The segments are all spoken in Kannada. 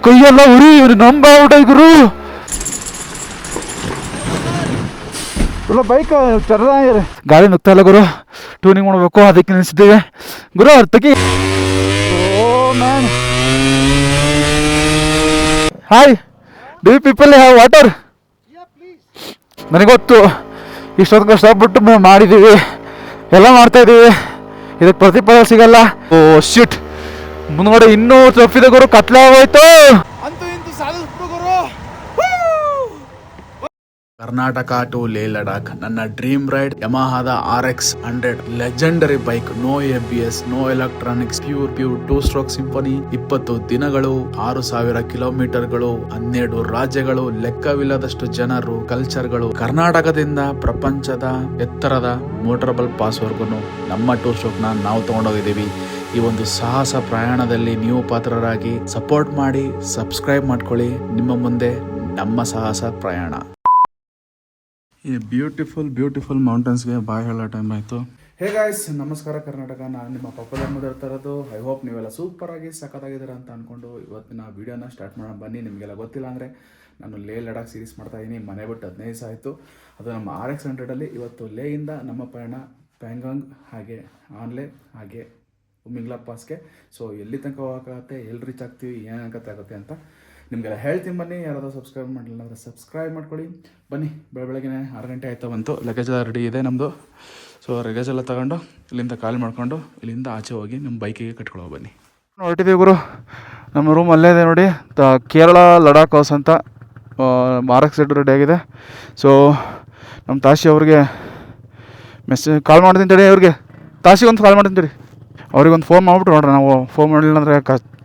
ಕೈಯೆಲ್ಲ ಉರಿ ನಂಬ ಗುರು. ಇಲ್ಲ ಬೈಕ್ ಚೆನ್ನಾಗಿದೆ, ಗಾಡಿ ನುಗ್ತಾ ಇಲ್ಲ ಗುರು. ಟ್ಯೂನಿಂಗ್ ಮಾಡಬೇಕು, ಅದಕ್ಕೆ ನಿಲ್ಸಿದ್ದೇವೆ ಗುರು. ಅರ್ಥಕ್ಕೆ hi, do you people have water? ನನಗೊತ್ತು, ಇಷ್ಟೊಂದು ಕಷ್ಟಪಟ್ಟು ಮಾಡಿದ್ದೀವಿ, ಎಲ್ಲ ಮಾಡ್ತಾ ಇದ್ದೀವಿ, ಇದಕ್ಕೆ ಪ್ರತಿಫಲ ಸಿಗಲ್ಲ. ಓ ಶಿಟ್, ಮುಂದ್ಗಡೆ ಇನ್ನೂ ತಪ್ಪಿದೆ ಗುರು, ಕತ್ಲೆ ಆಗೋಯ್ತು. ಅಂತೂ ಇಂತೂ ಸಾಧಿಸ್ಬಿಟ್ಟು ಗುರು. ಕರ್ನಾಟಕ ಟು ಲೇ ಲಡಾಖ್ ನನ್ನ ಡ್ರೀಮ್ ರೈಡ್. ಯಮಹಾದ RX 100 legendary bike. No ABS, no electronics, pure 2 stroke symphony. 20 ದಿನಗಳು, 6000 ಕಿಲೋಮೀಟರ್ಗಳು, 12 ರಾಜ್ಯಗಳು, ಲೆಕ್ಕವಿಲ್ಲದಷ್ಟು ಜನರು, ಕಲ್ಚರ್ಗಳು. ಕರ್ನಾಟಕದಿಂದ ಪ್ರಪಂಚದ ಎತ್ತರದ ಮೋಟರಬಲ್ ಪಾಸ್ ವರ್ಗು ನಮ್ಮ 2 ಸ್ಟ್ರೋಕ್ ನಾವು ತಗೊಂಡೋಗಿದ್ದೀವಿ. ಈ ಒಂದು ಸಾಹಸ ಪ್ರಯಾಣದಲ್ಲಿ ನೀವು ಪಾತ್ರರಾಗಿ ಸಪೋರ್ಟ್ ಮಾಡಿ, ಸಬ್ಸ್ಕ್ರೈಬ್ ಮಾಡ್ಕೊಳ್ಳಿ. ನಿಮ್ಮ ಮುಂದೆ ನಮ್ಮ ಸಾಹಸ ಪ್ರಯಾಣ. ಈ ಬ್ಯೂಟಿಫುಲ್ ಮೌಂಟೇನ್ಸ್ಗೆ ಬಾಯ್ ಹೇಳೋ ಟೈಮ್ ಆಯಿತು. ಹೇ ಗಾಯ್ಸ್, ನಮಸ್ಕಾರ ಕರ್ನಾಟಕ. ನಾನು ನಿಮ್ಮ ಪಪ್ಪದಲ್ಲಿ ಮಾತಾಡ್ತಾ ಇರೋದು. ಐ ಹೋಪ್ ನೀವೆಲ್ಲ ಸೂಪರಾಗಿ ಸಖತ್ತಾಗಿದ್ದೀರಾ ಅಂತ ಅಂದ್ಕೊಂಡು ಇವತ್ತಿನ ವೀಡಿಯೋನ ಸ್ಟಾರ್ಟ್ ಮಾಡೋಣ ಬನ್ನಿ. ನಿಮಗೆಲ್ಲ ಗೊತ್ತಿಲ್ಲ ಅಂದರೆ ನಾನು ಲೇ ಲಡಾಖ್ ಸೀರೀಸ್ ಮಾಡ್ತಾಯಿದ್ದೀನಿ. ಮನೆ ಬಿಟ್ಟು 15 ದಿವಸ ಆಯಿತು. ಅದು ನಮ್ಮ RX 100ಅಲ್ಲಿ. ಇವತ್ತು ಲೇಯಿಂದ ನಮ್ಮ ಪಯಣ ಪ್ಯಾಂಗಾಂಗ್, ಹಾಗೆ ಆನ್ಲೆ, ಹಾಗೆ ಮಿಂಗ್ಲಾ ಪಾಸ್ಗೆ. ಸೊ ಎಲ್ಲಿ ತನಕ ಹೋಗೋಕ್ಕಾಗತ್ತೆ, ಎಲ್ಲಿ ರೀಚ್ ಆಗ್ತೀವಿ, ಏನಾಗತ್ತೆ ಅಂತ ನಿಮಗೆಲ್ಲ ಹೇಳ್ತೀನಿ ಬನ್ನಿ. ಯಾರಾದರೂ ಸಬ್ಸ್ಕ್ರೈಬ್ ಮಾಡಲಿಲ್ಲ ಅಂದರೆ ಸಬ್ಸ್ಕ್ರೈಬ್ ಮಾಡ್ಕೊಳ್ಳಿ. ಬನ್ನಿ, ಬೆಳಗ್ಗೆ 6 ಗಂಟೆ ಆಯ್ತಾ ಬಂತು. ಲಗೇಜ್ ಎಲ್ಲ ರೆಡಿ ಇದೆ ನಮ್ಮದು. ಸೊ ಲಗೇಜ್ ಎಲ್ಲ ತಗೊಂಡು ಇಲ್ಲಿಂದ ಖಾಲಿ ಮಾಡ್ಕೊಂಡು ಇಲ್ಲಿಂದ ಆಚೆ ಹೋಗಿ ನಮ್ಮ ಬೈಕಿಗೆ ಕಟ್ಕೊಳ್ಳೋ ಬನ್ನಿ. ಹೊರಟಿದ್ದೀವಿ ಗುರು. ನಮ್ಮ ರೂಮ್ ಅಲ್ಲೇ ಇದೆ ನೋಡಿ, ಕೇರಳ ಲಡಾಖ್ ಹೌಸ್ ಅಂತ. RX ರೆಡಿ ಆಗಿದೆ. ಸೊ ನಮ್ಮ ತಾಶಿ ಅವ್ರಿಗೆ ಕಾಲ್ ಮಾಡ್ತೀನಿ ತಡಿ. ಅವ್ರಿಗೆ ತಾಶಿಗೊಂದು ಕಾಲ್ ಮಾಡ್ತೀನಿ ತಡಿ. ಅವ್ರಿಗೊಂದು ಫೋನ್ ಮಾಡಿಬಿಟ್ಟು ನೋಡ್ರಿ. ನಾವು ಫೋನ್ ಮಾಡಲಿಲ್ಲ ಅಂದರೆ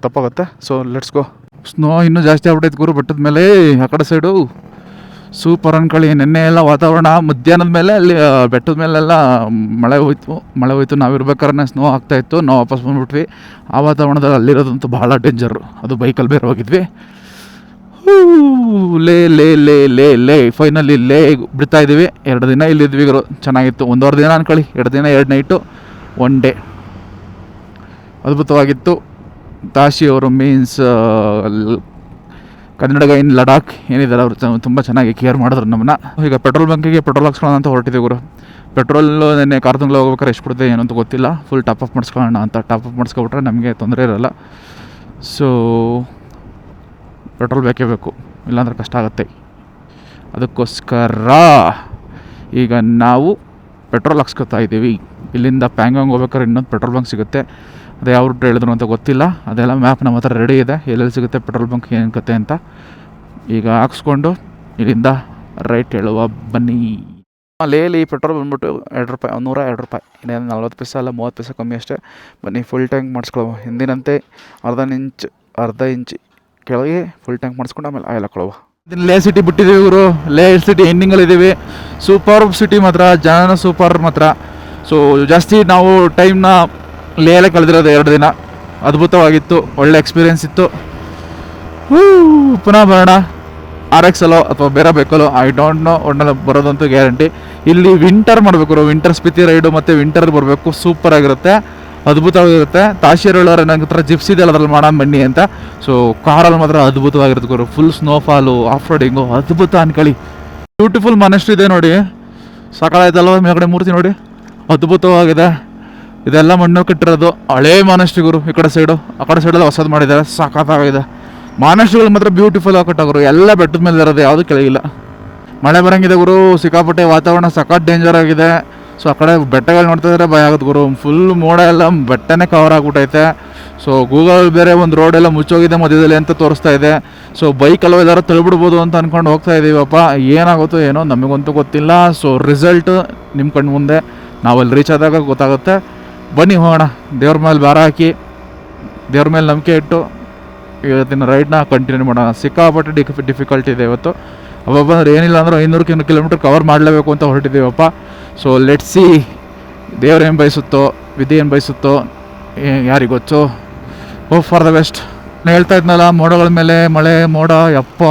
ತಪ್ಪಾಗುತ್ತೆ. So let's go. ಸ್ನೋ ಇನ್ನೂ ಜಾಸ್ತಿ ಆಗ್ಬಿಟ್ಟೈತೆ ಗುರು ಬೆಟ್ಟದ ಮೇಲೆ. ಆ ಕಡೆ ಸೈಡು ಸೂಪರ್ ಅನ್ಕೊಳ್ಳಿ. ನೆನ್ನೆ ಎಲ್ಲ ವಾತಾವರಣ ಮಧ್ಯಾಹ್ನದ ಮೇಲೆ ಅಲ್ಲಿ ಬೆಟ್ಟದ ಮೇಲೆಲ್ಲ ಮಳೆ ಹೋಯ್ತು. ನಾವಿರ್ಬೇಕಾದ್ರೆ ಸ್ನೋ ಆಗ್ತಾಯಿತ್ತು. ನಾವು ವಾಪಸ್ ಬಂದುಬಿಟ್ವಿ. ಆ ವಾತಾವರಣದಲ್ಲಿ ಅಲ್ಲಿರೋದಂತೂ ಭಾಳ ಡೇಂಜರು. ಅದು ಬೈಕಲ್ಲಿ ಬೇರೆ ಹೋಗಿದ್ವಿ. ಲೇ ಫೈನಲಿ ಲೇ ಬಿಡ್ತಾ ಇದ್ದೀವಿ. 2 ದಿನ ಇಲ್ಲಿದ್ವಿ ಗುರು. ಚೆನ್ನಾಗಿತ್ತು. 1.5 ದಿನ ಅನ್ಕೊಳ್ಳಿ. 2 ದಿನ 2 ನೈಟು 1 ಡೇ. ಅದ್ಭುತವಾಗಿತ್ತು. ತಾಶಿ ಅವರು ಮೀನ್ಸ್ ಕನ್ನಡ ಇನ್ ಲಡಾಖ್ ಏನಿದ್ದಾರೆ ಅವರು ತುಂಬ ಚೆನ್ನಾಗಿ ಕೇರ್ ಮಾಡಿದ್ರು ನಮ್ಮನ್ನ. ಈಗ ಪೆಟ್ರೋಲ್ ಬಂಕಿಗೆ ಪೆಟ್ರೋಲ್ ಹಾಕ್ಸ್ಕೊಳ್ಳೋಣ ಅಂತ ಹೊರಟಿದ್ದೀವಿ ಗುರು. ಪೆಟ್ರೋಲು ನೆನ್ನೆ ಕಾರ್ತಿಂಗ್ಳು ಹೋಗ್ಬೇಕಾದ್ರೆ ಎಷ್ಟು ಕೊಡ್ತದೆ ಏನಂತ ಗೊತ್ತಿಲ್ಲ. ಫುಲ್ ಟಾಪ್ ಅಪ್ ಮಾಡಿಸ್ಕೊಳ್ಳೋಣ ಅಂತ. ಟಾಪ್ ಅಪ್ ಮಾಡಿಸ್ಕೊಬಿಟ್ರೆ ನಮಗೆ ತೊಂದರೆ ಇರೋಲ್ಲ. ಸೊ ಪೆಟ್ರೋಲ್ ಬೇಕೇ ಬೇಕು, ಇಲ್ಲಾಂದ್ರೆ ಕಷ್ಟ ಆಗುತ್ತೆ. ಅದಕ್ಕೋಸ್ಕರ ಈಗ ನಾವು ಪೆಟ್ರೋಲ್ ಹಾಕ್ಸ್ಕೊತಾ ಇದ್ದೀವಿ. ಇಲ್ಲಿಂದ ಪ್ಯಾಂಗಾಂಗ್ ಹೋಗ್ಬೇಕಾದ್ರೆ ಇನ್ನೊಂದು ಪೆಟ್ರೋಲ್ ಬಂಕ್ ಸಿಗುತ್ತೆ. ಅದು ಯಾವ ರೂಟ್ ಹೇಳಿದ್ರು ಅಂತ ಗೊತ್ತಿಲ್ಲ. ಅದೆಲ್ಲ ಮ್ಯಾಪ್ ನಮ್ಮ ಹತ್ರ ರೆಡಿ ಇದೆ, ಎಲ್ಲೆಲ್ಲಿ ಸಿಗುತ್ತೆ ಪೆಟ್ರೋಲ್ ಬಂಕ್ ಏನು ಕತೆ ಅಂತ. ಈಗ ಹಾಕ್ಸ್ಕೊಂಡು ಇಲ್ಲಿಂದ ರೈಟ್ ಹೇಳುವ ಬನ್ನಿ. ಲೇಲಿ ಪೆಟ್ರೋಲ್ ಬಂದ್ಬಿಟ್ಟು 2 ರೂಪಾಯಿ, 102 ರೂಪಾಯಿ. ಇನ್ನೇನು 40 ಪೈಸೆ ಅಲ್ಲ, 30 ಪೈಸೆ ಕಮ್ಮಿ ಅಷ್ಟೇ. ಬನ್ನಿ ಫುಲ್ ಟ್ಯಾಂಕ್ ಮಾಡಿಸ್ಕೊಳ್ಳೋ. ಹಿಂದಿನಂತೆ ಅರ್ಧ ಇಂಚ್ ಕೆಳಗೆ ಫುಲ್ ಟ್ಯಾಂಕ್ ಮಾಡಿಸ್ಕೊಂಡು ಆಮೇಲೆ ಆಯಿಲ್ ಹಾಕೊಳ್ಳುವ. ಲೇ ಸಿಟಿ ಬಿಟ್ಟಿದ್ದೀವಿ ಗುರು. ಲೇ ಸಿಟಿ ಎಂಡಿಂಗಲ್ಲಿದ್ದೀವಿ. ಸೂಪರ್ ಸಿಟಿ ಮಾತ್ರ, ಜನ ಸೂಪರ್ ಮಾತ್ರ. ಸೊ ಜಾಸ್ತಿ ನಾವು ಟೈಮ್ನ ಲೇಯಲ್ಲೇ ಕಳೆದಿರೋದು 2 ದಿನ. ಅದ್ಭುತವಾಗಿತ್ತು, ಒಳ್ಳೆ ಎಕ್ಸ್ಪೀರಿಯೆನ್ಸ್ ಇತ್ತು. ಪುನಃ ಬರೋಣ. RX ಅಲ್ಲೋ ಅಥವಾ ಬೇರೆ ಬೇಕಲ್ಲೋ ಐ ಡೋಂಟ್ ನೋ. ಒಳ್ಳೆ ಬರೋದಂತೂ ಗ್ಯಾರಂಟಿ. ಇಲ್ಲಿ ವಿಂಟರ್ ಮಾಡಬೇಕು. ವಿಂಟರ್ ಸ್ಪಿತಿ ರೈಡು ಮತ್ತು ವಿಂಟರ್ ಬರಬೇಕು. ಸೂಪರ್ ಆಗಿರುತ್ತೆ, ಅದ್ಭುತವಾಗಿರುತ್ತೆ. ತಾಶಿಯರ್ ಹೇಳೋರು ನನ್ನ ಹತ್ರ ಜಿಪ್ಸ್ ಇದೆಯಲ್ಲ ಅದ್ರಲ್ಲಿ ಮಾಡೋಣ ಬನ್ನಿ ಅಂತ. ಸೊ ಕಾರಲ್ಲಿ ಮಾತ್ರ ಅದ್ಭುತವಾಗಿರುತ್ತೆ ಗುರು. ಫುಲ್ ಸ್ನೋಫಾಲು, ಆಫ್ ರೋಡಿಂಗು ಅದ್ಭುತ ಅನ್ಕೊಳ್ಳಿ. ಬ್ಯೂಟಿಫುಲ್ ಮನೆಷ್ಟು ಇದೆ ನೋಡಿ, ಸಾಕಾಯ್ತಲ್ವ. ಮೇಲ್ಗಡೆ ಮೂರ್ತಿ ನೋಡಿ, ಅದ್ಭುತವಾಗಿದೆ. ಇದೆಲ್ಲ ಮಣ್ಣು ಕಟ್ಟಿರೋದು. ಹಳೇ ಮಾನಷ್ಟಿಗುರು. ಈ ಕಡೆ ಸೈಡು, ಆ ಕಡೆ ಸೈಡೆಲ್ಲ ಹೊಸದು ಮಾಡಿದ್ದಾರೆ. ಸಾಕಾಗಿದೆ. ಮಾನಷ್ಟಿಗಳು ಮಾತ್ರ ಬ್ಯೂಟಿಫುಲ್ ಆಗಿ ಕಟ್ಟಾಗರು. ಎಲ್ಲ ಬೆಟ್ಟದ ಮೇಲೆ ಇರೋದು, ಯಾವುದೂ ಕೆಳಗಿಲ್ಲ. ಮಳೆ ಬರೋಂಗಿದೆ ಗುರು. ಸಿಕ್ಕಾಪಟ್ಟೆ ವಾತಾವರಣ ಸಖತ್ ಡೇಂಜರ್ ಆಗಿದೆ. ಸೊ ಆ ಕಡೆ ಬೆಟ್ಟಗಳು ನೋಡ್ತಾ ಇದ್ರೆ ಭಯ ಆಗುತ್ತೆ ಗುರು. ಫುಲ್ ಮೋಡ ಎಲ್ಲ ಬೆಟ್ಟನೇ ಕವರ್ ಆಗಿಬಿಟ್ಟೈತೆ. ಸೊ ಗೂಗಲ್ ಬೇರೆ ಒಂದು ರೋಡೆಲ್ಲ ಮುಚ್ಚೋಗಿದೆ ಮಧ್ಯದಲ್ಲಿ ಅಂತ ತೋರಿಸ್ತಾ ಇದೆ. ಸೊ ಬೈಕಲ್ಲೋ ಎಲ್ಲಾರು ತಳ್ಬಿಡ್ಬೋದು ಅಂತ ಅಂದ್ಕೊಂಡು ಹೋಗ್ತಾ ಇದ್ದೀವಪ್ಪ. ಏನಾಗುತ್ತೋ ಏನೋ ನಮಗಂತೂ ಗೊತ್ತಿಲ್ಲ. ಸೊ ರಿಸಲ್ಟ್ ನಿಮ್ಮ ಕಣ್ಣು ಮುಂದೆ, ನಾವಲ್ಲಿ ರೀಚ್ ಆದಾಗ ಗೊತ್ತಾಗುತ್ತೆ. ಬನ್ನಿ ಹೋಗೋಣ. ದೇವ್ರ ಮೇಲೆ ಭಾರ ಹಾಕಿ, ದೇವ್ರ ಮೇಲೆ ನಂಬಿಕೆ ಇಟ್ಟು ಇವತ್ತಿನ ರೈಡ್ನ ಕಂಟಿನ್ಯೂ ಮಾಡೋಣ. ಸಿಕ್ಕಾಪಟ್ಟೆ ಡಿಫಿಕಲ್ಟ್ ಇದೆ ಇವತ್ತು. ಅಬ್ಬಬ್ಬ ಅಂದ್ರೆ ಏನಿಲ್ಲ ಅಂದ್ರೆ 500 ಕಿಲೋಮೀಟರ್ ಕವರ್ ಮಾಡಲೇಬೇಕು ಅಂತ ಹೊರಟಿದ್ದೀವಪ್ಪ. ಸೊ ಲೆಟ್ಸ್ ಸಿ, ದೇವ್ರು ಏನು ಬಯಸುತ್ತೋ, ವಿಧಿ ಏನು ಬಯಸುತ್ತೋ ಯಾರಿಗೊತ್ತು. Hope for the best. ನಾನು ಹೇಳ್ತಾ ಇದ್ನಲ್ಲ, ಮೋಡಗಳ ಮೇಲೆ ಮಳೆ ಮೋಡ. ಯಪ್ಪ,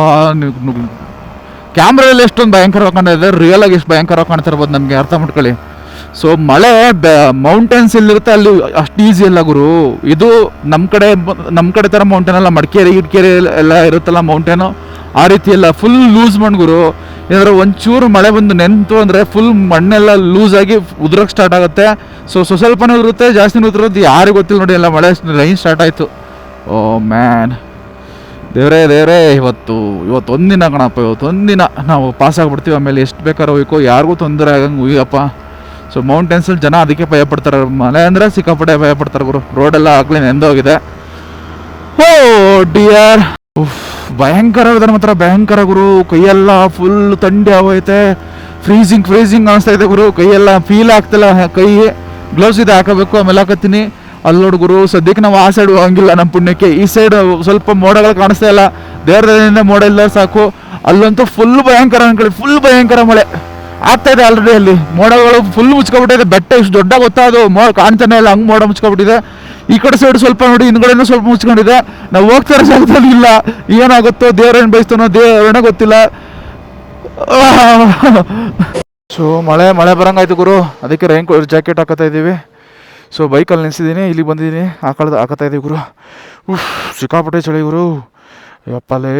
ಕ್ಯಾಮ್ರಲ್ಲಿ ಎಷ್ಟೊಂದು ಭಯಂಕರವಾಗಿ ಕಾಣ್ತಾ ಇದೆ, ರಿಯಲ್ ಆಗಿ ಎಷ್ಟು ಭಯಂಕರವಾಗಿ ಕಾಣ್ತಾ ಇರ್ಬೋದು ನಮಗೆ. ಅರ್ಥ ಮಾಡ್ಕೊಳ್ಳಿ. ಸೊ ಮಳೆ ಮೌಂಟೇನ್ಸ್ ಎಲ್ಲಿರುತ್ತೆ ಅಲ್ಲಿ ಅಷ್ಟು ಈಸಿ ಅಲ್ಲ ಗುರು. ಇದು ನಮ್ಮ ಕಡೆ ಥರ ಮೌಂಟೇನ್ ಅಲ್ಲ, ಮಡಿಕೇರಿ ಗಿಡ್ಕೇರಿ ಎಲ್ಲ ಇರುತ್ತಲ್ಲ ಮೌಂಟೇನು, ಆ ರೀತಿ ಎಲ್ಲ ಫುಲ್ ಲೂಸ್ ಮಣ್ಣು ಗುರು. ಏನಾದ್ರು ಒಂಚೂರು ಮಳೆ ಬಂದು ನೆಂತು ಅಂದರೆ ಫುಲ್ ಮಣ್ಣೆಲ್ಲ ಲೂಸಾಗಿ ಉದುರೋಕ್ಕೆ ಸ್ಟಾರ್ಟ್ ಆಗುತ್ತೆ. ಸೊ ಸ್ವಲ್ಪನೇ ಉದುರುತ್ತೆ, ಜಾಸ್ತಿನೂ ಉದುರೋದು ಯಾರಿಗೂ ಗೊತ್ತಿಲ್ಲ ನೋಡಿ. ಎಲ್ಲ ಮಳೆ ರೈನ್ ಸ್ಟಾರ್ಟ್ ಆಯಿತು. ಓ ಮ್ಯಾನ್, ದೇವ್ರೇ ಇವತ್ತು ಒಂದಿನ ಕಣಪ್ಪ, ಒಂದಿನ ನಾವು ಪಾಸ್ ಆಗಿಬಿಡ್ತೀವಿ. ಆಮೇಲೆ ಎಷ್ಟು ಬೇಕಾದ್ರೂ ಹೋಯ್ಕೋ, ಯಾರಿಗೂ ತೊಂದರೆ ಆಗಂಗೆ ಹೋಯ್ಯಪ್ಪ. ಸೊ ಮೌಂಟೇನ್ಸಲ್ಲಿ ಜನ ಅದಕ್ಕೆ ಭಯಪಡ್ತಾರೆ, ಮಳೆ ಅಂದರೆ ಸಿಕ್ಕಾಪಟ್ಟೆ ಭಯಪಡ್ತಾರೆ ಗುರು. ರೋಡೆಲ್ಲ ಆಗಲೇ ನೆಂದೋಗಿದೆ. ಓ ಡಿಯರ್, ಭಯಂಕರ ಇದರ ಮಾತ್ರ, ಭಯಂಕರ ಗುರು. ಕೈಯೆಲ್ಲ ಫುಲ್ ಥಂಡಿ ಆಗೋಯ್ತೆ, ಫ್ರೀಸಿಂಗ್ ಅನಿಸ್ತಾ ಇದೆ ಗುರು. ಕೈಯೆಲ್ಲ ಫೀಲ್ ಆಗ್ತಿಲ್ಲ, ಕೈ ಗ್ಲೌಸ್ ಇದೆ ಹಾಕಬೇಕು, ಆಮೇಲೆ ಹಾಕತ್ತೀನಿ. ಅಲ್ಲಿ ನೋಡು ಗುರು, ಸದ್ಯಕ್ಕೆ ನಾವು ಆ ಸೈಡ್ ಹೋಗಂಗಿಲ್ಲ ನಮ್ಮ ಪುಣ್ಯಕ್ಕೆ. ಈ ಸೈಡ್ ಸ್ವಲ್ಪ ಮೋಡಗಳು ಕಾಣಿಸ್ತಾ ಇಲ್ಲ, ದೇವರದಿಂದ ಮೋಡ ಇಲ್ಲ ಸಾಕು. ಅಲ್ಲಂತೂ ಫುಲ್ ಭಯಂಕರ ಅನ್ಕೊಳ್ಳಿ, ಫುಲ್ ಭಯಂಕರ ಮಳೆ ಆಗ್ತಾ ಇದೆ ಆಲ್ರೆಡಿ. ಅಲ್ಲಿ ಮೋಡಗಳು ಫುಲ್ ಮುಚ್ಕೊಬಿಟ್ಟಿದೆ, ಬೆಟ್ಟ ಇಷ್ಟು ದೊಡ್ಡ ಗೊತ್ತಾದು ಮೋಡ ಕಾಣ್ತಾನೆ ಇಲ್ಲ, ಹಂಗೆ ಮೋಡ ಮುಚ್ಕೊಬಿಟ್ಟಿದೆ. ಈ ಕಡೆ ಸೈಡ್ ಸ್ವಲ್ಪ ನೋಡಿ, ಹಿಂದ್ಗಡೆನೂ ಸ್ವಲ್ಪ ಮುಚ್ಕೊಂಡಿದೆ. ನಾವು ಹೋಗ್ತಾರೆ ಜಾಗದಲ್ಲಿ ಇಲ್ಲ, ಏನಾಗುತ್ತೋ ದೇವ್ರೇನು ಬಯಸ್ತಾನೋ ದೇವ್ರೇ ಗೊತ್ತಿಲ್ಲ. ಸೊ ಮಳೆ ಬರಂಗಾಯ್ತು ಗುರು, ಅದಕ್ಕೆ ರೈನ್ ಜಾಕೆಟ್ ಹಾಕತ್ತಾ ಇದ್ದೀವಿ. ಸೊ ಬೈಕಲ್ಲಿ ನಿಲ್ಸಿದ್ದೀನಿ, ಇಲ್ಲಿಗೆ ಬಂದಿದ್ದೀನಿ, ಹಾಕತ್ತಾ ಇದ್ದೀವಿ ಗುರು. ಸಿಕ್ಕಾಪಟ್ಟೆ ಚಳಿ ಗುರು, ಯಪ್ಪಲೇ.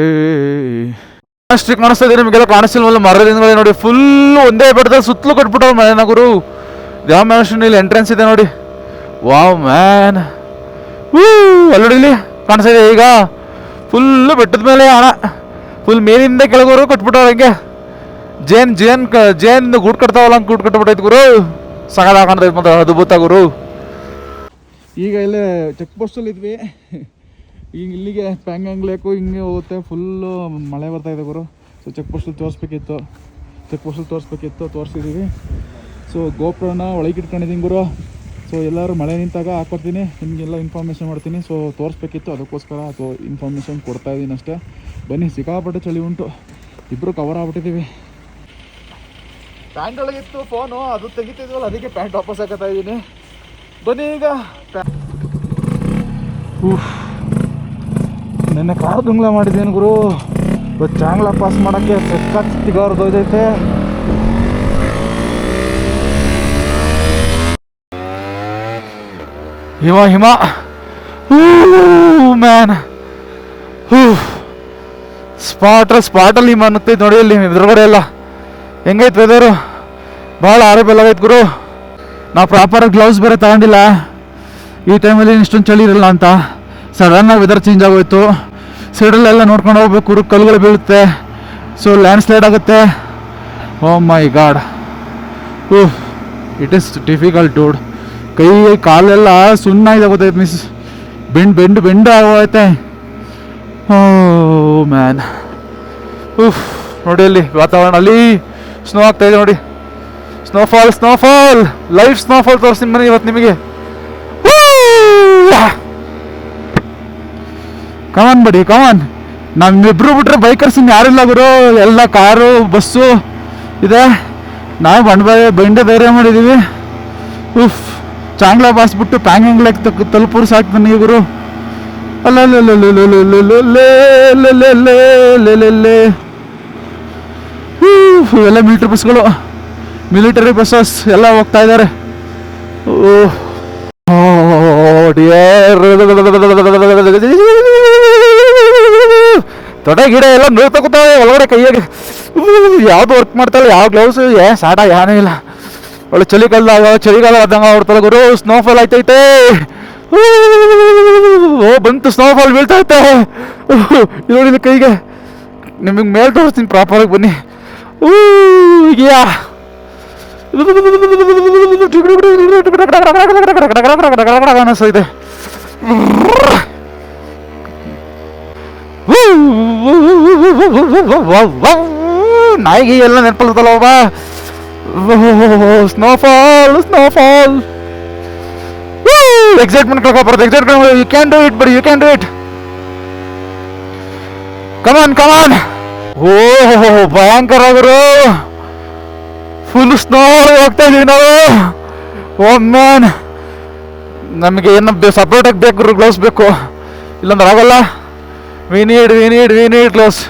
ಅಷ್ಟು ಕಾಣಿಸ್ತಾ ಇದೆ ನಿಮಗೆಲ್ಲ, ಕಾಣಿಸ್ತಿಲ್ವಲ್ಲ ಮರದಿಂದ ನೋಡಿ. ಫುಲ್ ಒಂದೇ ಬೆಟ್ಟದಲ್ಲಿ ಸುತ್ತಲೂ ಕಟ್ಬಿಟ್ಟವ್ರು ಮಳೆನ ಗುರು. ಯಾವ ಮ್ಯಾನ್ ಇಲ್ಲಿ ಎಂಟ್ರೆನ್ಸ್ ಇದೆ ನೋಡಿ. ವಾವ್ ಮ್ಯಾನ್, ಅಲ್ಲೋಡಿ ಇಲ್ಲಿ ಕಾಣಿಸ್ತಾ ಇದೆ ಈಗ. ಫುಲ್ಲು ಬೆಟ್ಟದ ಮೇಲೆ ಹಣ, ಫುಲ್ ಮೇಲಿಂದ ಕೆಳಗೋರು ಕಟ್ಬಿಟ್ಟವ್ರು. ಹಂಗೆ ಜೇನ್ ಗೂಡು ಕಟ್ತಾವಲ್ಲ, ಹಂಗೆ ಗೂಡು ಕಟ್ಬಿಟ್ಟೈತೆ ಗುರು. ಸಗದ ಕಾಣ್ತೈತೆ ಮತ್ತೆ ಅದ್ಭುತ ಗುರು. ಈಗ ಇಲ್ಲೇ ಚೆಕ್ ಪೋಸ್ಟಲ್ಲಿ ಇದ್ವಿ, ಈಗ ಇಲ್ಲಿಗೆ ಪ್ಯಾಂಗ್ಯಾಂಗ್ ಲೇಕು ಹಿಂಗೆ ಹೋಗುತ್ತೆ. ಫುಲ್ಲು ಮಳೆ ಬರ್ತಾಯಿದೆ ಗುರು. ಸೊ ಚೆಕ್ ಪೋಸ್ಟಲ್ಲಿ ತೋರಿಸ್ಬೇಕಿತ್ತು, ತೋರಿಸಿದ್ದೀವಿ. ಸೊ ಗೋಪ್ರನ ಒಳಗೆ ಇಟ್ಕೊಂಡಿದ್ದೀನಿ ಗುರು. ಸೊ ಎಲ್ಲರೂ ಮಳೆ ನಿಂತಾಗ ಹಾಕ್ಕೊಡ್ತೀನಿ, ನಿಮಗೆಲ್ಲ ಇನ್ಫಾರ್ಮೇಷನ್ ಮಾಡ್ತೀನಿ. ಸೊ ತೋರಿಸ್ಬೇಕಿತ್ತು, ಅದಕ್ಕೋಸ್ಕರ ಇನ್ಫಾರ್ಮೇಷನ್ ಕೊಡ್ತಾಯಿದ್ದೀನಿ ಅಷ್ಟೇ. ಬನ್ನಿ, ಸಿಕ್ಕಾಪಟ್ಟೆ ಚಳಿ ಉಂಟು, ಇಬ್ಬರು ಕವರ್ ಆಗ್ಬಿಟ್ಟಿದ್ದೀವಿ. ಪ್ಯಾಂಟ್ ಒಳಗಿತ್ತು ಫೋನು, ಅದು ತೆಗಿತಿದ್ವಲ್ಲ, ಅದಕ್ಕೆ ಪ್ಯಾಂಟ್ ವಾಪಸ್ ಹಾಕತ್ತಾ ಇದ್ದೀನಿ. ಬನ್ನಿ ಈಗ. ನೆನ್ನೆ ಕಾರು ದುಂಗ್ಲ ಮಾಡಿದ್ದೇನು ಗುರು, ಇವತ್ತು ಚಾಂಗ್ಲ ಪಾಸ್ ಮಾಡೋಕ್ಕೆ ಸೆಕ್ಕಾರ್ದೋದೈತೆ. ಹಿಮ ಮ್ಯಾನ್, ಸ್ಪಾಟಲ್ಲಿ ಹಿಮ ಅನ್ನುತ್ತೈತೆ ನೋಡಿ. ಅಲ್ಲಿ ಎದುರುಗಡೆ ಎಲ್ಲ ಹೆಂಗೈತೆ ವೆದರು, ಭಾಳ ಆರೋಗ್ಯ ಆಗೈತೆ ಗುರು. ನಾವು ಪ್ರಾಪರಾಗಿ ಗ್ಲೌಸ್ ಬೇರೆ ತಗೊಂಡಿಲ್ಲ, ಈ ಟೈಮಲ್ಲಿ ಇಷ್ಟೊಂದು ಚಳಿ ಇರಲ್ಲ ಅಂತ. ಸಡನ್ನಾಗಿ ವೆದರ್ ಚೇಂಜ್ ಆಗೋಯ್ತು. ಸೈಡಲ್ಲೆಲ್ಲ ನೋಡ್ಕೊಂಡು ಹೋಗ್ಬೇಕು, ಕಲ್ಲುಗಳು ಬೀಳುತ್ತೆ. ಸೊ ಲ್ಯಾಂಡ್ ಸ್ಲೈಡ್ ಆಗುತ್ತೆ. Oh my god, it is difficult dude. ಕೈ ಕಾಲೆಲ್ಲ ಸುಣ್ಣ ಇದಾಗೋತೈತೆ, ಮಿಸ್ ಬೆಂಡು ಆಗೋಯ್ತೆ. ಓ ಮ್ಯಾನ್, ನೋಡಿ ಅಲ್ಲಿ ವಾತಾವರಣ, ಅಲ್ಲಿ ಸ್ನೋ ಆಗ್ತಾಯಿದೆ ನೋಡಿ. ಸ್ನೋಫಾಲ್ ಲೈವ್ ಸ್ನೋಫಾಲ್ ತೋರಿಸ್ತೀನಿ ಬನ್ನಿ ಇವತ್ತು ನಿಮಗೆ. ಕಮಾನ್ ಬಡಿ ಕಮಾನ್. ನಮ್ಮಿಬ್ರು ಬಿಟ್ರೆ ಬೈಕರ್ಸ್ ಇನ್ನು ಯಾರಿಲ್ಲ ಗುರು, ಎಲ್ಲ ಕಾರು ಬಸ್ಸು ಇದೆ. ನಾವು ಬಂಡೆ ಧೈರ್ಯ ಮಾಡಿದ್ದೀವಿ. ಚಾಂಗ್ಲ ಬಾಸ್ ಬಿಟ್ಟು ಪ್ಯಾಂಗ್ಯಾಂಗ್ ಲೇಕ್ ತಲುಪೂರು ಸಾಕು ನನಗೆ ಗುರು. ಎಲ್ಲ ಮಿಲಿಟರಿ ಬಸ್ಸಸ್ ಎಲ್ಲ ಹೋಗ್ತಾ ಇದ್ದಾರೆ. ತೊಡೆ ಗಿಡ ಎಲ್ಲ ನೋಡ್ತಾ ಕೂತಾವೆ ಒಳಗಡೆ ಕೈಯಾಗೆ. ಯಾವುದು ವರ್ಕ್ ಮಾಡ್ತಾಳೆ, ಯಾವ ಗ್ಲೌಸ್ ಸಾಟ ಏನೂ ಇಲ್ಲ. ಒಳ್ಳೆ ಚಳಿಗಾಲ ಆದಂಗೆ ಹೊಡ್ತಾಳೆ ಗುರು. ಸ್ನೋಫಾಲ್ ಆಯ್ತೈತೆ, ಬಂತು ಸ್ನೋಫಾಲ್ ಬೀಳ್ತೈತೆ. ನೋಡಿ ಕೈಗೆ, ನಿಮಗೆ ಮೇಲೆ ತೋರಿಸ್ತೀನಿ ಪ್ರಾಪರಾಗಿ ಬನ್ನಿ. ಯಾ ಅನಿಸ್ತೈತೆ. ನಾಯಿಗೆ ಎಲ್ಲ ನೆನಪಲ್ತಲ್ಲ ಒಬ್ಬ. ಸ್ನೋಫಾಲ್ ಎಕ್ಸೈಟ್ಮೆಂಟ್ ಕಳ್ಕೊಬಾರ್ದು. Excitement, you can do it buddy, you can do it. Come on. ಓಹೋ ಭಯಂಕರ ಗುರು, ಫುಲ್ ಸ್ನೋ ಹೋಗ್ತಾ ಇದೀವಿ ನಾವು. ಓ ಮ್ಯಾನ್, ನಮಗೆ ಏನು ಸಪೋರ್ಟಾಗಿ ಬೇಕು, ಗ್ಲೌಸ್ ಬೇಕು, ಇಲ್ಲಾಂದ್ರೆ ಆಗಲ್ಲ. We need gloves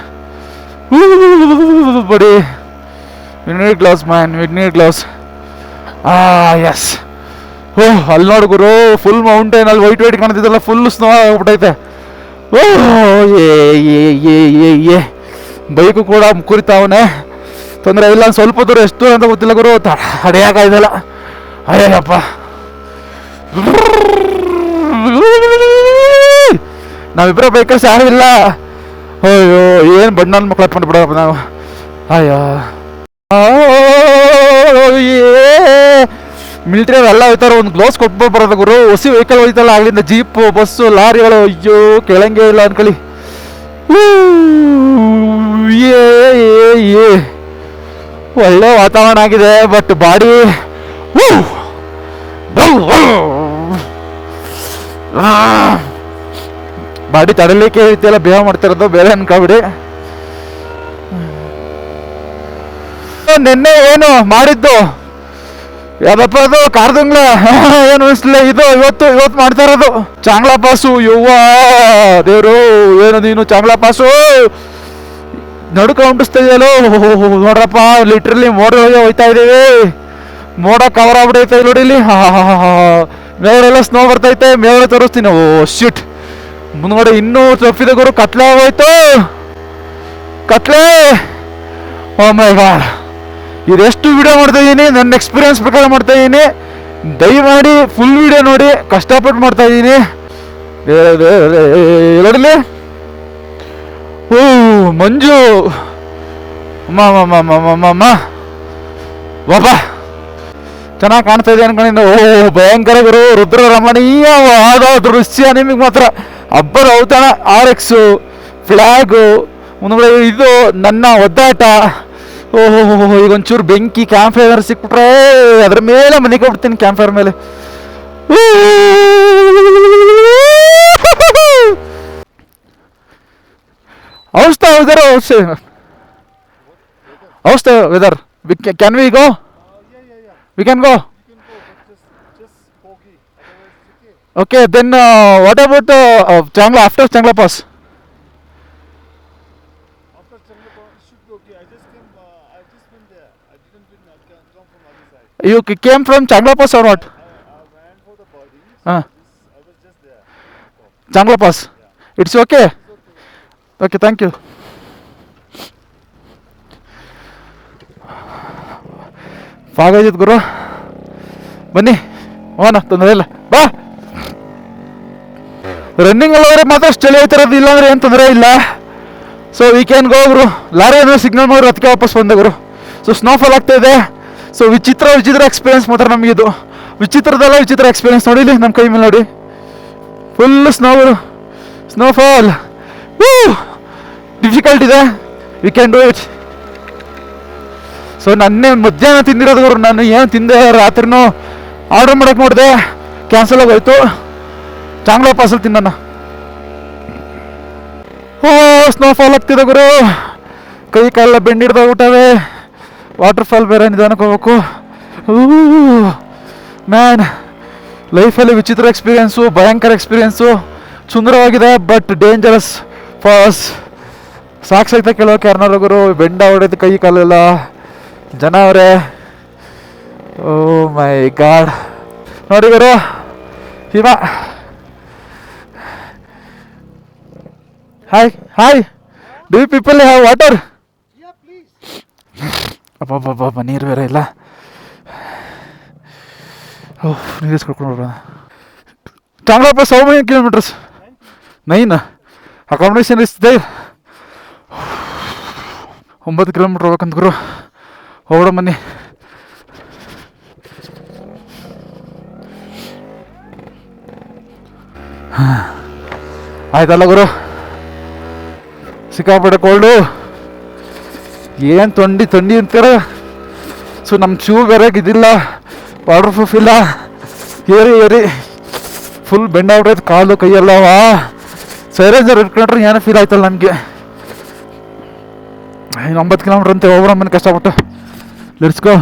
buddy. We need gloves man, we need gloves. Yes. ಓಹ್, ಅಲ್ಲಿ ನೋಡು ಗುರು, ಫುಲ್ ಮೌಂಟೇನ್, ಅಲ್ಲಿ ವೈಟ್ ವೈಟ್ ಕಾಣ್ತಿದ್ದಲ್ಲ, ಫುಲ್ ಸ್ನೋ ಆಗ್ಬಿಟ್ಟೈತೆ. ಓಹ್, ಏ ಬೈಕು ಕೂಡ ಕುರಿತಾವನೆ, ತೊಂದರೆ ಇಲ್ಲ. ಸ್ವಲ್ಪ ದೂರ ಎಷ್ಟು ಅಂತ ಗೊತ್ತಿಲ್ಲ ಗುರು, ಹಡೆಯಾಕಾಯ್ದಲ್ಲ. ಅಯ್ಯಪ್ಪ, ನಾವಿಬ್ಬರ ಬೈಕರ್ಸ್ ಯಾರು ಇಲ್ಲ. ಅಯ್ಯೋ, ಏನು ಬಣ್ಣ ಮಕ್ಳು ಹತ್ಕೊಂಡು ಬಿಡೋಪ್ಪ ನಾವು. ಅಯ್ಯೋ, ಮಿಲಿಟರಿ ಎಲ್ಲ ಹೋಯ್ತಾರೆ, ಒಂದು ಗ್ಲೌಸ್ ಕೊಟ್ಬಿಟ್ಟು ಬರೋದು ಗುರು. ಹೊಸ ವೆಹಿಕಲ್ ಹೋಯ್ತಲ್ಲ ಆಗ್ಲಿಂದ, ಜೀಪು, ಬಸ್ಸು, ಲಾರಿಗಳು, ಅಯ್ಯೋ ಕೆಳಂಗೆ ಇಲ್ಲ ಅನ್ಕೊಳ್ಳಿ. ಒಳ್ಳೆ ವಾತಾವರಣ ಆಗಿದೆ, ಬಟ್ ಬಾಡಿ ಬಾಡಿ ತಡಲಿಕ್ಕೆ ರೀತಿಯೆಲ್ಲ ಬಿಹೇವ್ ಮಾಡ್ತಿರೋದು, ಬೇರೆ ಅನ್ಕೊಬಿಡಿ. ನಿನ್ನೆ ಏನು ಮಾಡಿದ್ದು ಯಾವ್ದಪ್ಪ ಅದು, ಕಾರ್ದಂಗ್ಲ ಏನು ಅನಿಸ್ಲಿಲ್ಲ. ಇದು ಇವತ್ತು ಮಾಡ್ತಾ ಇರೋದು ಚಾಂಗ್ಲಾ ಪಾಸು. ಯುವ ದೇವ್ರು, ಏನು ನೀನು ಚಾಂಗ್ಲಾ ಪಾಸು ನಡುಕ ಉಂಟಿಸ್ತಾ ಇದೆಯಲ್ಲೋ. ನೋಡ್ರಪ್ಪ, ಲಿಟ್ರಲಿ ಮೋಡ ಹೋಯ್ತಾ ಇದೀವಿ. ಮೋಡ ಕವರ್ ಆಗ್ಬಿಟ್ಟೈತೆ ನೋಡಿ ಇಲ್ಲಿ. ಮೇಲೆಲ್ಲ ಸ್ನೋ ಬರ್ತೈತೆ, ಮೇಲೆ ತೋರಿಸ್ತೀನಿ. ಓ ಶಿಟ್, ಮುಂದ್ಗಡೆ ಇನ್ನೂ ತಪ್ಪಿದೆ ಗುರು, ಕತ್ಲೆ ಆಗೋಯ್ತು, ಕತ್ಲೆ. ಓ ಮೈ ಗಾಡ್, ಇದೆಷ್ಟು ವಿಡಿಯೋ ಮಾಡ್ತಾ ಇದ್ದೀನಿ, ನನ್ನ ಎಕ್ಸ್ಪೀರಿಯನ್ಸ್ ಪ್ರಕಾರ ಮಾಡ್ತಾ ಇದ್ದೀನಿ. ದಯಮಾಡಿ ಫುಲ್ ವಿಡಿಯೋ ನೋಡಿ, ಕಷ್ಟಪಟ್ಟು ಮಾಡ್ತಾ ಇದ್ದೀನಿ. ನೋಡಲಿ, ಓ ಮಂಜು, ಅಮ್ಮ ಬಾಬಾ, ಚೆನ್ನಾಗಿ ಕಾಣ್ತಾ ಇದೆ ಅನ್ಕೊಂಡಿದ್ದ. ಓ ಭಯಂಕರ ಗುರು, ರುದ್ರ ರಮಣೀಯವಾದ ದೃಶ್ಯ ನಿಮಗೆ ಮಾತ್ರ. ಅಬ್ಬರ ಔತಣ, RX ಫ್ಲ್ಯಾಗು ಮುಂದ್ಗಡೆ, ಇದು ನನ್ನ ಒದ್ದಾಟ. ಓಹೋ, ಈಗ ಒಂಚೂರು ಬೆಂಕಿ ಕ್ಯಾಂಪ್ ಫೈರ್ ಸಿಕ್ಬಿಟ್ರೆ ಅದ್ರ ಮೇಲೆ ಮನೆ ಕೊಡ್ತೀನಿ, ಕ್ಯಾಂಪ್ ಫೈರ್ ಮೇಲೆ. ಔಷಧ weather, can we go? We can go. Okay, then what about Changla, after Changla Pass? After Changla Pass, it should be okay. I just went there. I didn't come from other side. You came from Changla Pass or what? I ran for the body. I was just there. Changla Pass. Yeah. It's okay? It's okay. Okay, thank you. ಫಾಗಾಯ್ತು ಗುರು, ಬನ್ನಿ ಹೋಗೋಣ, ತೊಂದರೆ ಇಲ್ಲ, ಬಾ. ರನ್ನಿಂಗ್ ಅಲ್ಲವ್ರೆ ಮಾತ್ರ ಚಳಿ ಹೋಯ್ತಿರೋದು, ಇಲ್ಲಾಂದ್ರೆ ಏನು ತೊಂದರೆ ಇಲ್ಲ. So we can go Guru. Lorry ಏನೋ ಸಿಗ್ನಲ್ ಮಾಡಿ ಅದಕ್ಕೆ ವಾಪಸ್ ಬಂದೆ ಗುರು. ಸೊ ಸ್ನೋಫಾಲ್ ಆಗ್ತಾ ಇದೆ. ಸೊ ವಿಚಿತ್ರ ಎಕ್ಸ್ಪೀರಿಯನ್ಸ್ ಮಾತ್ರ ನಮಗಿದು. ವಿಚಿತ್ರ ಎಕ್ಸ್ಪೀರಿಯನ್ಸ್ ನೋಡಿಲಿ, ನಮ್ಮ ಕೈ ಮೇಲೆ ನೋಡಿ, ಫುಲ್ ಸ್ನೋಫಾಲ್. ಡಿಫಿಕಲ್ಟ್ ಇದೆ, we can do it. So ನನ್ನೇ ಮಧ್ಯಾಹ್ನ ತಿಂದಿರೋದು ಗುರು, ನಾನು ಏನು ತಿಂದೆ, ರಾತ್ರಿನೂ ಆರ್ಡರ್ ಮಾಡೋಕೆ ನೋಡಿದೆ, ಕ್ಯಾನ್ಸಲ್ ಆಗೋಯ್ತು. ಚಾಂಗ್ಲಾ ಪಾಸಲ್ಲಿ ತಿನ್ನೋಣ. ಓ ಸ್ನೋಫಾಲ್ ಆಗ್ತಿದೆ ಗುರು, ಕೈ ಕಾಲೆಲ್ಲ ಬೆಂಡ್ ಹಿಡ್ದೋಗ್ಬಿಟ್ಟವೆ. ವಾಟರ್ ಫಾಲ್ ಬೇರೆ ನಿಧಾನಕ್ಕೆ ಹೋಗ್ಬೇಕು. ಮ್ಯಾನ್, ಲೈಫಲ್ಲಿ ವಿಚಿತ್ರ ಎಕ್ಸ್ಪೀರಿಯೆನ್ಸು, ಭಯಂಕರ ಎಕ್ಸ್ಪೀರಿಯೆನ್ಸು. ಸುಂದರವಾಗಿದೆ ಬಟ್ ಡೇಂಜರಸ್ ಫಾಸ್. ಸಾಕ್ಸಾಯ್ತಾ ಕೇಳೋಕೆ ಯಾರನ್ನಾರು ಗುರು, ಬೆಂಡ ಹೊಡೆದು ಕೈ ಕಾಲೆಲ್ಲ. ಜನ ಅವರೇ, ಓ ಮೈ ಗಾಡ್. ನೋಡಿ ಗುರು, ಹಿಮ. Hi, do you people have water? ಅಬ್ಬಬ್ಬಬ್ಬ, ನೀರು ಬೇರೆ ಇಲ್ಲ. ಓಹ್, ನೀರು ಇಸ್ಕೊಳ್ಕೊಂಡು Changla pass. How many kilometres? 9. Accommodation is there. 9 kilometre ಹೋಗ್ಬೇಕಂತ ಗುರು. ಹೋಗೋಣ ಬನ್ನಿ. ಆಯ್ತಲ್ಲ ಗುರು, ಸಿಕ್ಕಾಪಟ್ಟೆ ಕೋಲ್ಡು, ಏನು ಥಂಡಿ ಅಂತಾರ. ಸೊ ನಮ್ಮ ಶೂ ಬೇರೆ ಇದಿಲ್ಲ, ವಾಟರ್ ಪ್ರೂಫ್ ಇಲ್ಲ. ಏರಿ ಫುಲ್ ಬೆಂಡ್ ಆಗ್ಬಿಟ್ಟೈತೆ ಕಾಲು ಕೈಯಲ್ಲವ. ಸೈಲೆನ್ಸರ್ ಇಟ್ಕೊಂಡ್ರೆ ಏನೋ ಫೀಲ್ ಆಯ್ತಲ್ಲ ನಮಗೆ. 9 ಕಿಲೋಮೀಟ್ರ್ ಅಂತೆ, ಹೋಗೋಣ ಮನೆ ಕಷ್ಟಪಟ್ಟು. Let's go.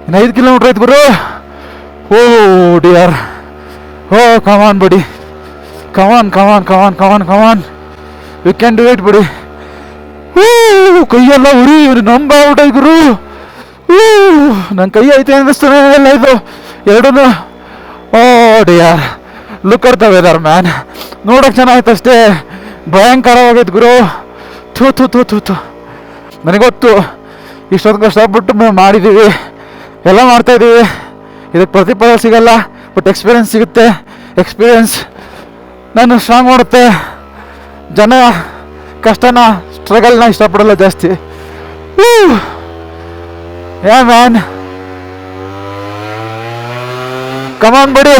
ಇನ್ನು 5 ಕಿಲೋಮೀಟ್ರ್ ಆಯ್ತು ಗುರು. ಓ ಡಿಯರ್, ಓ ಕಮಾನ್ ಬಡಿ, ಕಮಾನ್. ಯು ಕ್ಯಾನ್ ಡೂ ಇಟ್ ಬಡಿ. ಕೈಯೆಲ್ಲ ಉರಿ, ನಂಬಾಗ್ಬಿಟ್ಟೈತೆ ಗುರು. ನನ್ನ ಕೈ ಐತೆ ಅನ್ನಿಸ್ತಾನೆ ಎಲ್ಲ ಇದು ಎರಡೂ. Oh dear, look at the weather man. ನೋಡೋಕೆ ಚೆನ್ನಾಗಿತ್ತು ಅಷ್ಟೇ, ಭಯಂಕರವಾಗೈತೆ ಗುರು. ಥೂ ಥೂ ಥೂ ಥೂ ಥೂ. ನನಗೊತ್ತು ಇಷ್ಟೊಂದು ಕಷ್ಟಪಟ್ಟು ಮಾಡಿದ್ದೀವಿ, ಎಲ್ಲ ಮಾಡ್ತಾಯಿದ್ದೀವಿ, ಇದಕ್ಕೆ ಪ್ರತಿಫಲ ಸಿಗಲ್ಲ, ಬಟ್ ಎಕ್ಸ್ಪೀರಿಯನ್ಸ್ ಸಿಗುತ್ತೆ. ಎಕ್ಸ್ಪೀರಿಯನ್ಸ್ ನಾನು ಸ್ಟ್ರಾಂಗ್ ಮಾಡುತ್ತೆ. ಜನ ಕಷ್ಟನ ಸ್ಟ್ರಗಲ್ನ ಇಷ್ಟಪಡಲ್ಲ ಜಾಸ್ತಿ. ಯಾ ಮ್ಯಾನ್, ಕಮಾನ್ ಬಡಿ,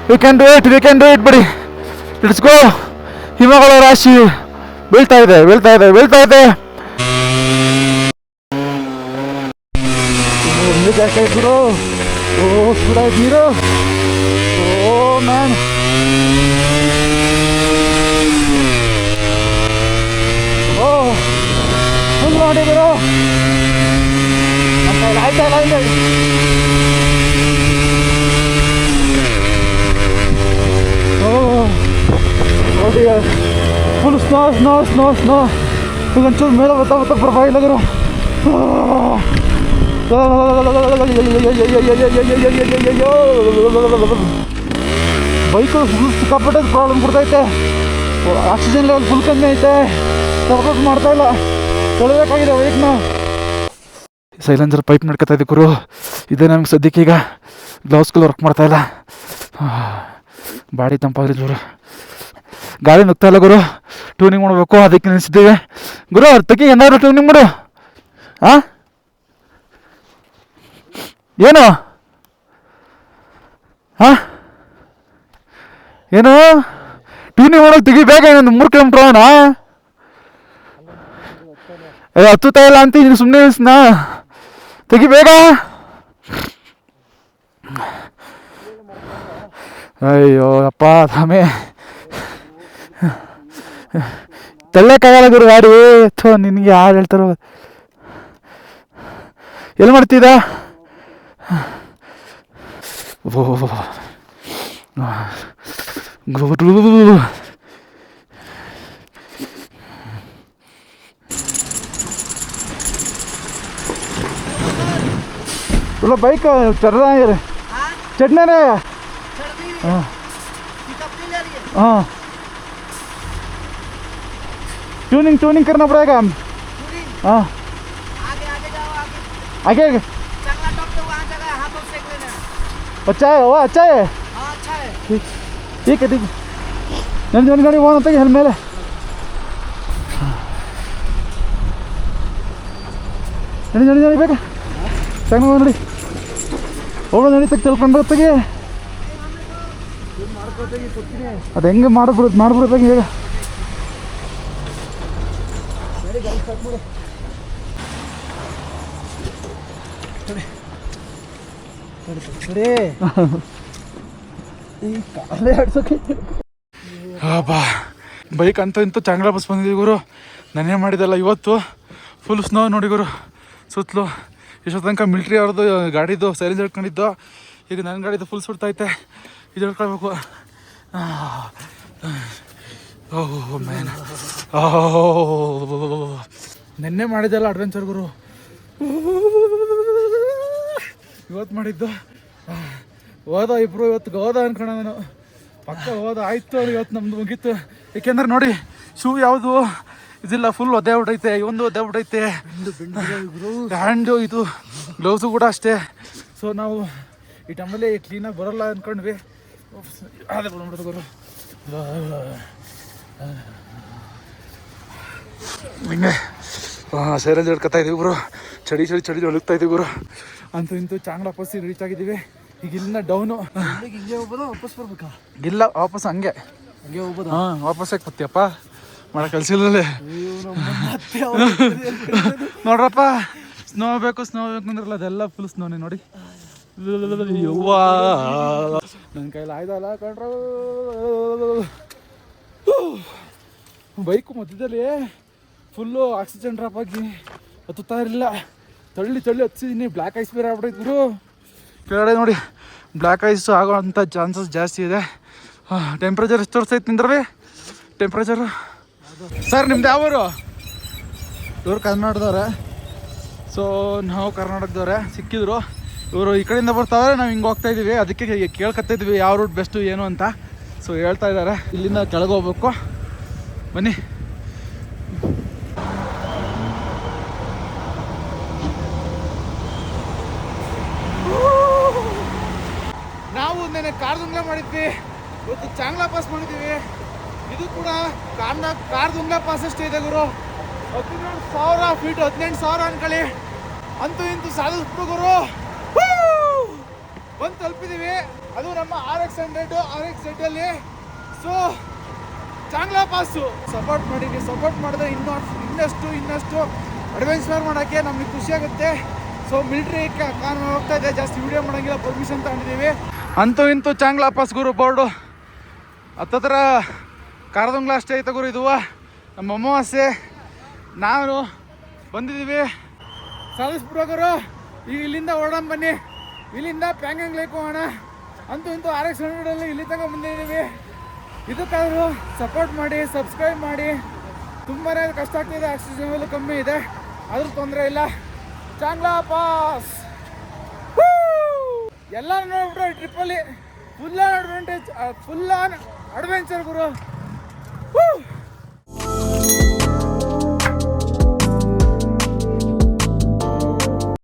we can do it, we can do it ಬಡಿ, ಲೆಟ್ಸ್ ಗೋ. ಹಿಮಗಳ ರಾಶಿ ಬೀಳ್ತಾ ಇದೆ, ಬೀಳ್ತಾ ಇದೆ, ಬೀಳ್ತಾ ಇದೆ. ಗುರು, ಓ ಸುಡಾಯ್ತು ನೀರು. ಓ ಮ್ಯಾನ್, ಓ ಫುಲ್ ಮಾಡಿ ಗುರು. ನಮ್ಮ ಕೈಲಿ ಆಯ್ತಾ ಇಲ್ಲ ಇಲ್ಲಿ. ನೋಡಿ full snow snow snow snow. ಒಂಚೂರು ಮೇಲೆ ಬರ್ತಾ ಪ್ರಭಾವ ಇಲ್ಲ ಗುರು. ಬೈಕು ಫುಲ್ ಸಿಕ್ಕಾಪಟ್ಟೆ ಪ್ರಾಬ್ಲಮ್ ಕೊಡ್ತೈತೆ. ಆಕ್ಸಿಜನ್ ಲೆವೆಲ್ ಫುಲ್ ಕಮ್ಮಿ ಐತೆ, ಸಪೋರ್ಟ್ ಮಾಡ್ತಾ ಇಲ್ಲ, ತೊಳಿಬೇಕಾಗಿದೆ ಬೈಕ್ನ. ಸೈಲೆನ್ಸರ್ ಪೈಪ್ ನಡ್ಕೊತಾ ಇದ್ದೆ ಗುರು. ಇದೇ ನಮ್ಗೆ ಸದ್ಯಕ್ಕೆ ಈಗ ಗ್ಲೌಸ್ಗಳು ವರ್ಕ್ ಮಾಡ್ತಾ ಇಲ್ಲ. ಬಾಡಿ ತಂಪಾಗಲಿ ಗುರು. ಗಾಳಿ ನುಗ್ತಾ ಇಲ್ಲ ಗುರು, ಟ್ಯೂನಿಂಗ್ ಮಾಡಬೇಕು, ಅದಕ್ಕೆ ನಿಲ್ಸಿದ್ದೀವಿ ಗುರು. ಅರ್ಥಕ್ಕೆ ಏನಾದ್ರು ಟ್ಯೂನಿಂಗ್ ಮಾಡು. ಹಾಂ ಏನು ಹಾಂ ಏನು ಟ್ಯೂನಿಂಗ್ ಮಾಡೋದು ತೆಗಿಬೇಕ. ಇನ್ನೊಂದು 3 ಕಿಲೋಮೀಟ್ರ್ ಹೋಗೋಣ. ಹತ್ತುತ್ತಾ ಇಲ್ಲ ಅಂತ ನೀನು ಸುಮ್ಮನೆ ನಿಲ್ಸನಾ, ತೆಗಿಬೇಕ. ಅಯ್ಯೋ ಅಪ್ಪ ತಾಮೇ, ತಳ್ಳಕ್ಕಾಗಲ್ಲ ಗುರು ಗಾಡಿ. ಥೋ, ನಿನಗೆ ಯಾರು ಹೇಳ್ತಾರೋ. ಎಲ್ಲಿ ಮಾಡ್ತಿದ್ದ? ಗುರು बोलो बाइक चढ़ रहा है, चढ़ने रहे। हाँ हाँ, ट्यूनिंग ट्यूनिंग करना पड़ेगा। हाँ आगे आगे अच्छा है, वो अच्छा है। ठीक ठीक है, ठीक है। जन गाड़ी वो आता है हेल मेले जन जन जन ಬೇಕಾ ಸಣ್ಣ ನೋಡಿ ಹೋಗೋಣ ನಡಿ ತಕ್ಕ ತಿಳ್ಕೊಂಡು ಹೊತ್ತಿಗೆ ಅದು ಹೆಂಗೆ ಮಾಡ್ಬಿಡ್ಬೇಕು ಈಗ. ಬೈಕ್ ಅಂತ ಇಂತೂ ಚಾಂಗ್ಲ ಬಸ್ ಬಂದಿದ್ದೀವಿ ಗುರು. ನಾನೇ ಮಾಡಿದಲ್ಲ ಇವತ್ತು. ಫುಲ್ ಸ್ನೋ ನೋಡಿ ಗುರು ಸುತ್ತಲೂ. ಇಷ್ಟೊತ್ತು ತನಕ ಮಿಲ್ಟ್ರಿ ಅವ್ರದ್ದು ಗಾಡಿದು ಸೈಲೆನ್ಸ್ ಹಿಡ್ಕೊಂಡಿದ್ದು, ಈಗ ನನ್ನ ಗಾಡಿದು ಫುಲ್ ಸುಡ್ತೈತೆ. ಇದು ಹಿಡ್ಕೊಳ್ಬೇಕು. ಓಹ್ ಮ್ಯಾನ್, ನೆನ್ನೆ ಮಾಡಿದ್ದಲ್ಲ ಅಡ್ವೆಂಚರ್ ಗುರು, ಇವತ್ತು ಮಾಡಿದ್ದು. ಹೋದ ಇಬ್ಬರು ಇವತ್ತು ಹೋದ ಅನ್ಕೋಣ ನಾನು, ಪಕ್ಕ ಹೋದ ಆಯಿತು. ಇವತ್ತು ನಮ್ದು ಮುಗೀತು. ಏಕೆಂದ್ರೆ ನೋಡಿ ಶೂ ಯಾವುದು ಇದಿಲ್ಲ, ಫುಲ್ ಒದ್ದೆ ಬಿಟ್ಟೈತೆ. ಇವೊಂದು ಒದ್ದೆ ಬಿಟ್ಟೈತೆ, ಹ್ಯಾಂಡು ಇದು ಗ್ಲೌಸು ಕೂಡ ಅಷ್ಟೇ. ಸೊ ನಾವು ಈ ಟೈಮಲ್ಲಿ ಕ್ಲೀನಾಗಿ ಬರೋಲ್ಲ ಅಂದ್ಕೊಂಡ್ವಿ. ಅದೇ ಬಂದ್ಬಿಡ್ತು ಗುರು. ಹಿಂಗೆ ಸೈಲೆನ್ಸ್ ಹಿಡ್ಕೊತಾ ಇದ್ದೀವಿ ಗುರು. ಚಳಿ ಚಳಿ ಚಳಿ ಒಳಗ್ತಾ ಇದ್ದೀವಿ ಗುರು. ಅಂತೂ ಇಂತೂ ಚಾಂಗ್ಲ ಪಸ್ಸಿ ರೀಚ್ ಆಗಿದ್ದೀವಿ. ಈಗ ಇಲ್ಲಿಂದ ಡೌನು ಹಿಂಗೆ ಹೋಗ್ಬೋದು, ವಾಪಸ್ ಬರ್ಬೇಕಾ? ಇಲ್ಲ, ವಾಪಸ್ ಹಂಗೆ ಹೋಗ್ಬೋದು. ಹಾಂ, ವಾಪಸ್ ಯಾಕೆ ಬರ್ತೀಯಪ್ಪ, ಮಾಡೋ ಕೆಲಸ ಇಲ್ಲಲ್ಲೇ. ನೋಡ್ರಪ್ಪ, ಸ್ನೋ ಬೇಕು ಅಂದ್ರಲ್ಲ, ಅದೆಲ್ಲ ಫುಲ್ ಸ್ನೋನೇ ನೋಡಿ. ಯವ್ವಾ, ನನ್ನ ಕೈಲಿ ಆಯ್ದಲ್ಲ ಕಣ್ರ. ಬೈಕು ಮಧ್ಯದಲ್ಲಿ ಫುಲ್ಲು ಆಕ್ಸಿಜನ್ ಡ್ರಾಪ್ ಆಗಿ ಹತ್ತುತ್ತಾ ಇರಲಿಲ್ಲ. ತಳ್ಳಿ ಹತ್ತಿದ್ದೀನಿ. ಬ್ಲ್ಯಾಕ್ ಐಸ್ ಬೇರೆ ಆಗ್ಬಿಟ್ಟಿದ್ರು ಕೆಳಗಡೆ ನೋಡಿ. ಬ್ಲ್ಯಾಕ್ ಐಸ್ ಆಗೋ ಅಂಥ ಚಾನ್ಸಸ್ ಜಾಸ್ತಿ ಇದೆ. ಟೆಂಪ್ರೇಚರ್ ಎಷ್ಟು ತೋರಿಸ್ತೈತೆ ನಿಂದ್ರಿ ಟೆಂಪ್ರೇಚರು? ಸರ್ ನಿಮ್ದು ಯಾವರು? ಇವ್ರು ಕನ್ನಡದವ್ರೆ. ಸೊ ಸೊ ನಾವು ಕರ್ನಾಟಕದವ್ರೆ ಸಿಕ್ಕಿದ್ರು. ಇವರು ಈ ಕಡೆಯಿಂದ ಬರ್ತಾವ್ರೆ, ನಾವು ಹಿಂಗೆ ಹೋಗ್ತಾ ಇದ್ದೀವಿ. ಅದಕ್ಕೆ ಕೇಳ್ಕೊತಾ ಇದ್ವಿ ಯಾವ ರೂಟ್ ಬೆಸ್ಟು ಏನು ಅಂತ. ಸೊ ಹೇಳ್ತಾ ಇದ್ದಾರೆ ಇಲ್ಲಿಂದ ಕೆಳಗೆ ಹೋಗ್ಬೇಕು, ಬನ್ನಿ. ನಾವು ನೆನೆ ಕಾರ್ದುಂಗ್ಲ ಮಾಡಿದ್ವಿ, ಇವತ್ತು ಚಾಂಗ್ಲಾ ಪಾಸ್ ಮಾಡಿದ್ದೀವಿ. ಇದು ಕೂಡ ಕಾರ್ದುಂಗ್ಲ ಪಾಸ್ ಅಷ್ಟೇ ಇದೆ ಗುರು. 18,000 ಫೀಟ್, 18,000 ಅನ್ಕೊಳ್ಳಿ. ಅಂತೂ ಇಂತೂ ಸಾಧಿಸ್ಬಿಟ್ಟು ಗುರು, ಬಂದು ತಲುಪಿದ್ದೀವಿ. ಅದು ನಮ್ಮ RX100 RX-Z ಅಲ್ಲಿ. ಸೊ ಚಾಂಗ್ಲಾ ಪಾಸು ಸಪೋರ್ಟ್ ಮಾಡಿದ್ವಿ. ಸಪೋರ್ಟ್ ಮಾಡಿದ್ರೆ ಇನ್ನಷ್ಟು ಅಡ್ವೆಂಚರ್ ಮಾಡೋಕ್ಕೆ ನಮಗೆ ಖುಷಿ ಆಗುತ್ತೆ. ಸೊ ಮಿಲಿಟ್ರಿ ಕಾನೂನು ಹೋಗ್ತಾ ಇದೆ, ಜಾಸ್ತಿ ವಿಡಿಯೋ ಮಾಡೋಂಗಿಲ್ಲ, ಪರ್ಮಿಷನ್ ತಗೊಂಡಿದ್ದೀವಿ. ಅಂತೂ ಇಂತೂ ಚಾಂಗ್ಲಾ ಪಾಸ್ ಗುರು ಬೋರ್ಡು ಹತ್ತತ್ರ ಕಾರ್ದುಂಗ್ಲ ಅಷ್ಟೇ ಐತೆ ಗುರು. ಇದು ನಮ್ಮ ಅಮಾವಾಸ್ಯೆ, ನಾನು ಬಂದಿದ್ದೀವಿ. ಸಾಧಿಸ್ಬಿಡೋ ಗುರು. ಈಗ ಇಲ್ಲಿಂದ ಹೊರಡೋಣ ಬನ್ನಿ, ಇಲ್ಲಿಂದ ಪ್ಯಾಂಗಂಗ್ ಲೇಕ್ ಹೋಗೋಣ. ಅಂತೂ ಇಂತೂ RX100 ಇಲ್ಲಿ ತನಕ ಬಂದಿದ್ದೀವಿ. ಇದಕ್ಕಾದರೂ ಸಪೋರ್ಟ್ ಮಾಡಿ, ಸಬ್ಸ್ಕ್ರೈಬ್ ಮಾಡಿ. ತುಂಬಾ ಕಷ್ಟ ಆಗ್ತಿದೆ, ಆಕ್ಸಿಜನ್ ಲೆವೆಲ್ ಕಮ್ಮಿ ಇದೆ, ಆದರೂ ತೊಂದರೆ ಇಲ್ಲ. ಚಾಂಗ್ಲಾ ಪಾಸ್ ಎಲ್ಲ ನೋಡ್ಬಿಟ್ರೆ ಟ್ರಿಪ್ಪಲ್ಲಿ full on advantage, full on adventure Guru.